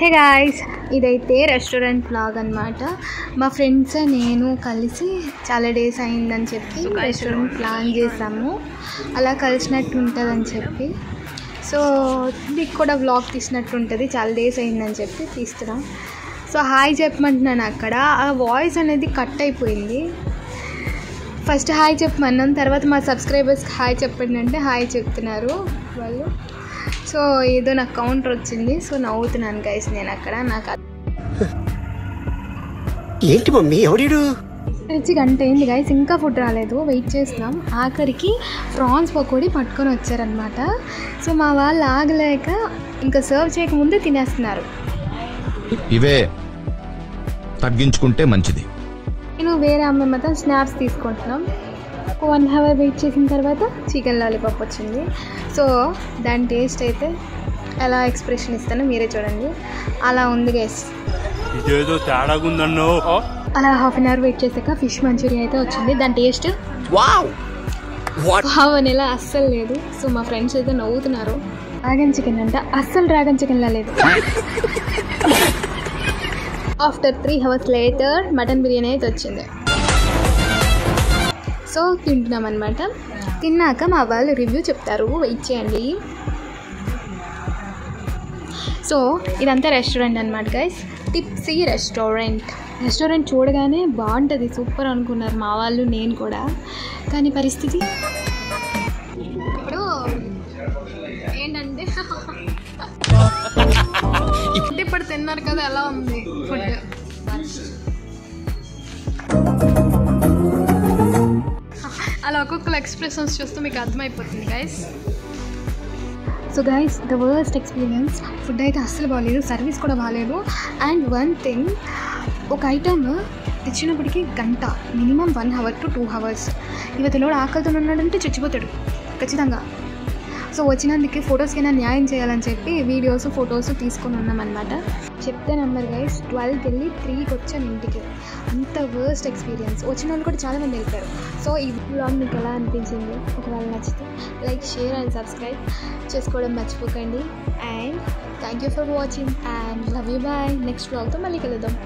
Hey guys, ఇదైతే restaurant vlog అనమాట. మా ఫ్రెండ్స్ నేను కలిసి చాలా డేస్ అయిందని చెప్పి రెస్టారెంట్ ప్లాన్ చేసాము. అలా కలిసినట్టు ఉంటుందని చెప్పి, సో మీకు కూడా వ్లాగ్ తీసినట్టు ఉంటుంది. చాలా డేస్ అయిందని చెప్పి తీస్తున్నాం. సో హాయ్ చెప్పమంటున్నాను. అక్కడ ఆ వాయిస్ అనేది కట్ అయిపోయింది. ఫస్ట్ హాయ్ చెప్పమన్నాం, తర్వాత మా సబ్స్క్రైబర్స్కి హాయ్ చెప్పండి అంటే హాయ్ చెప్తున్నారు వాళ్ళు. సో ఏదో నాకు కౌంటర్ వచ్చింది. సో నవ్వుతున్నాను గైస్ నేను అక్కడ. నాకు ఏంటి మమ్మీ ఎవడు రిచి గంట అయింది గైస్, ఇంకా ఫుడ్ రాలేదు. వెయిట్ చేస్తున్నాం. ఆఖరికి ప్రాన్స్ పకోడీ పట్టుకొని వచ్చారనమాట. సో మా వాళ్ళు ఆగలేక ఇంకా సర్వ్ చేయకముందే తినేస్తున్నారు. ఇవే తగ్గించుకుంటే మంచిది. నేను వేరే అమ్మాయి మాత్రం స్నాప్స్ తీసుకుంటున్నాం. 1 hour వెయిట్ చేసిన తర్వాత చికెన్ లాలీపాప్ వచ్చింది. సో దాని టేస్ట్ అయితే ఎలా ఎక్స్ప్రెషన్ ఇస్తానో మీరే చూడండి. అలా ఉంది గైస్. ఇదేదో తేడాగుందన్నో. అలా 1/2 hour వెయిట్ చేసాక ఫిష్ మంచూరియా అయితే వచ్చింది. దాని టేస్ట్ అనేలా అస్సలు లేదు. సో మా ఫ్రెండ్స్ అయితే నవ్వుతున్నారు. డ్రాగన్ చికెన్ అంట, అస్సలు డ్రాగన్ చికెన్లా లేదు. After 3 hours later mutton biryani అయితే వచ్చింది. సో తింటున్నాం అనమాట. తిన్నాక మా వాళ్ళు రివ్యూ చెప్తారు, వెయిట్ చేయండి. సో ఇదంతా రెస్టారెంట్ అనమాట గైస్, టిప్సీ రెస్టారెంట్. రెస్టారెంట్ చూడగానే బాగుంటుంది, సూపర్ అనుకున్నారు మా వాళ్ళు, నేను కూడా. కానీ పరిస్థితి ఇప్పుడు ఏంటంటే ఇప్పుడు తిన్నారు కదా, ఎలా ఉంది ఫుడ్. అలా ఒక్కొక్కరు ఎక్స్ప్రెషన్స్ చూస్తూ మీకు అర్థమైపోతుంది guys. So guys, the worst experience. Food అయితే అస్సలు బాగాలేదు, సర్వీస్ కూడా బాగాలేదు. అండ్ వన్ థింగ్, ఒక ఐటమ్ తెచ్చినప్పటికీ గంట, మినిమం 1 hour to 2 hours. ఇవతలో ఆకలితో ఉన్నాడంటే చచ్చిపోతాడు ఖచ్చితంగా. సో వచ్చినందుకు ఫొటోస్కైనా న్యాయం చేయాలని చెప్పి వీడియోస్ ఫొటోస్ తీసుకొని ఉన్నామన్నమాట. చెప్తే నెంబర్ గైస్, 12కి వెళ్ళి 3కి వచ్చాను ఇంటికి. అంత వర్స్ట్ ఎక్స్పీరియన్స్. వచ్చిన వాళ్ళు కూడా చాలామంది వెళ్ళిపోయారు. సో ఈ వ్లాగ్ మీకు ఎలా అనిపించింది? ఒకవేళ నచ్చితే లైక్, షేర్ అండ్ సబ్స్క్రైబ్ చేసుకోవడం మర్చిపోకండి. And thank you for watching and love you. Bye. Next వ్లాగ్తో మళ్ళీ కలుద్దాం.